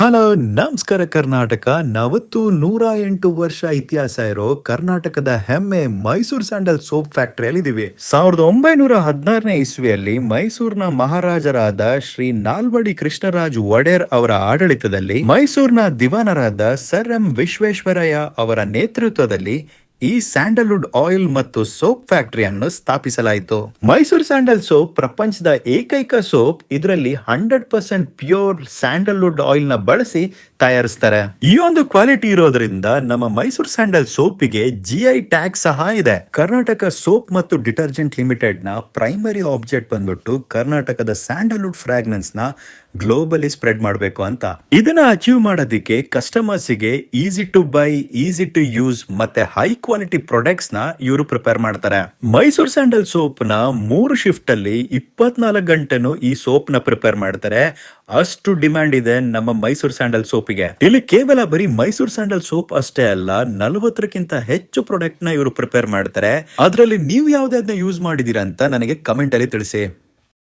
Hello ನಮಸ್ಕಾರ ಕರ್ನಾಟಕ. ನಾವತ್ತು 108 ವರ್ಷ ಇತಿಹಾಸ ಇರೋ ಕರ್ನಾಟಕದ ಹೆಮ್ಮೆ ಮೈಸೂರು ಸ್ಯಾಂಡಲ್ ಸೋಪ್ ಫ್ಯಾಕ್ಟರಿಯಲ್ಲಿ ಇದೀವಿ. 1916ನೇ ಇಸ್ವಿಯಲ್ಲಿ ಮೈಸೂರಿನ ಮಹಾರಾಜರಾದ ಶ್ರೀ ನಾಲ್ವಡಿ ಕೃಷ್ಣರಾಜ್ ಒಡೆಯರ್ ಅವರ ಆಡಳಿತದಲ್ಲಿ ಮೈಸೂರಿನ ದಿವಾನರಾದ ಸರ್ ಎಂ ವಿಶ್ವೇಶ್ವರಯ್ಯ ಅವರ ನೇತೃತ್ವದಲ್ಲಿ ಈ ಸ್ಯಾಂಡಲ್ವುಡ್ ಆಯಿಲ್ ಮತ್ತು ಸೋಪ್ ಫ್ಯಾಕ್ಟರಿಯನ್ನು ಸ್ಥಾಪಿಸಲಾಯಿತು. ಮೈಸೂರು ಸ್ಯಾಂಡಲ್ ಸೋಪ್ ಪ್ರಪಂಚದ ಏಕೈಕ ಸೋಪ್. ಇದರಲ್ಲಿ 100% ಪ್ಯೂರ್ ಸ್ಯಾಂಡಲ್ವುಡ್ ಆಯಿಲ್ ನ ಬಳಸಿ ತಯಾರಿಸ್ತಾರೆ. ಈ ಒಂದು ಕ್ವಾಲಿಟಿ ಇರೋದ್ರಿಂದ ನಮ್ಮ ಮೈಸೂರು ಸ್ಯಾಂಡಲ್ ಸೋಪಿಗೆ GI ಟ್ಯಾಗ್ ಸಹ ಇದೆ. ಕರ್ನಾಟಕ ಸೋಪ್ ಮತ್ತು ಡಿಟರ್ಜೆಂಟ್ ಲಿಮಿಟೆಡ್ ನ ಪ್ರೈಮರಿ ಆಬ್ಜೆಕ್ಟ್ ಬಂದ್ಬಿಟ್ಟು ಕರ್ನಾಟಕದ ಸ್ಯಾಂಡಲ್ವುಡ್ ಫ್ರಾಗ್ರೆನ್ಸ್ ನ ಗ್ಲೋಬಲಿ ಸ್ಪ್ರೆಡ್ ಮಾಡಬೇಕು ಅಂತ. ಇದನ್ನ ಅಚೀವ್ ಮಾಡೋದಕ್ಕೆ ಕಸ್ಟಮರ್ಸ್ ಗೆ easy to buy, easy to use ಮತ್ತೆ ಹೈ ಕ್ವಾಲಿಟಿ ಪ್ರಾಡಕ್ಟ್ಸ್ ನ ಇವರು ಪ್ರಿಪೇರ್ ಮಾಡ್ತಾರೆ. ಮೈಸೂರು ಸ್ಯಾಂಡಲ್ ಸೋಪ್ ನ 3 ಶಿಫ್ಟ್ ಅಲ್ಲಿ 24 ಗಂಟೆನೂ ಈ ಸೋಪ್ ನ ಪ್ರಿಪೇರ್ ಮಾಡ್ತಾರೆ. ಅಷ್ಟು ಡಿಮ್ಯಾಂಡ್ ಇದೆ ನಮ್ಮ ಮೈಸೂರು ಸ್ಯಾಂಡಲ್ ಸೋಪಿಗೆ. ಇಲ್ಲಿ ಕೇವಲ ಬರೀ ಮೈಸೂರು ಸ್ಯಾಂಡಲ್ ಸೋಪ್ ಅಷ್ಟೇ ಅಲ್ಲ, 40ಕ್ಕಿಂತ ಹೆಚ್ಚು ಪ್ರಾಡಕ್ಟ್ ನ ಇವರು ಪ್ರಿಪೇರ್ ಮಾಡ್ತಾರೆ. ಅದರಲ್ಲಿ ನೀವು ಯಾವ್ದಾದ್ನ ಯೂಸ್ ಮಾಡಿದೀರಾ ಅಂತ ನನಗೆ ಕಮೆಂಟ್ ಅಲ್ಲಿ ತಿಳಿಸಿ.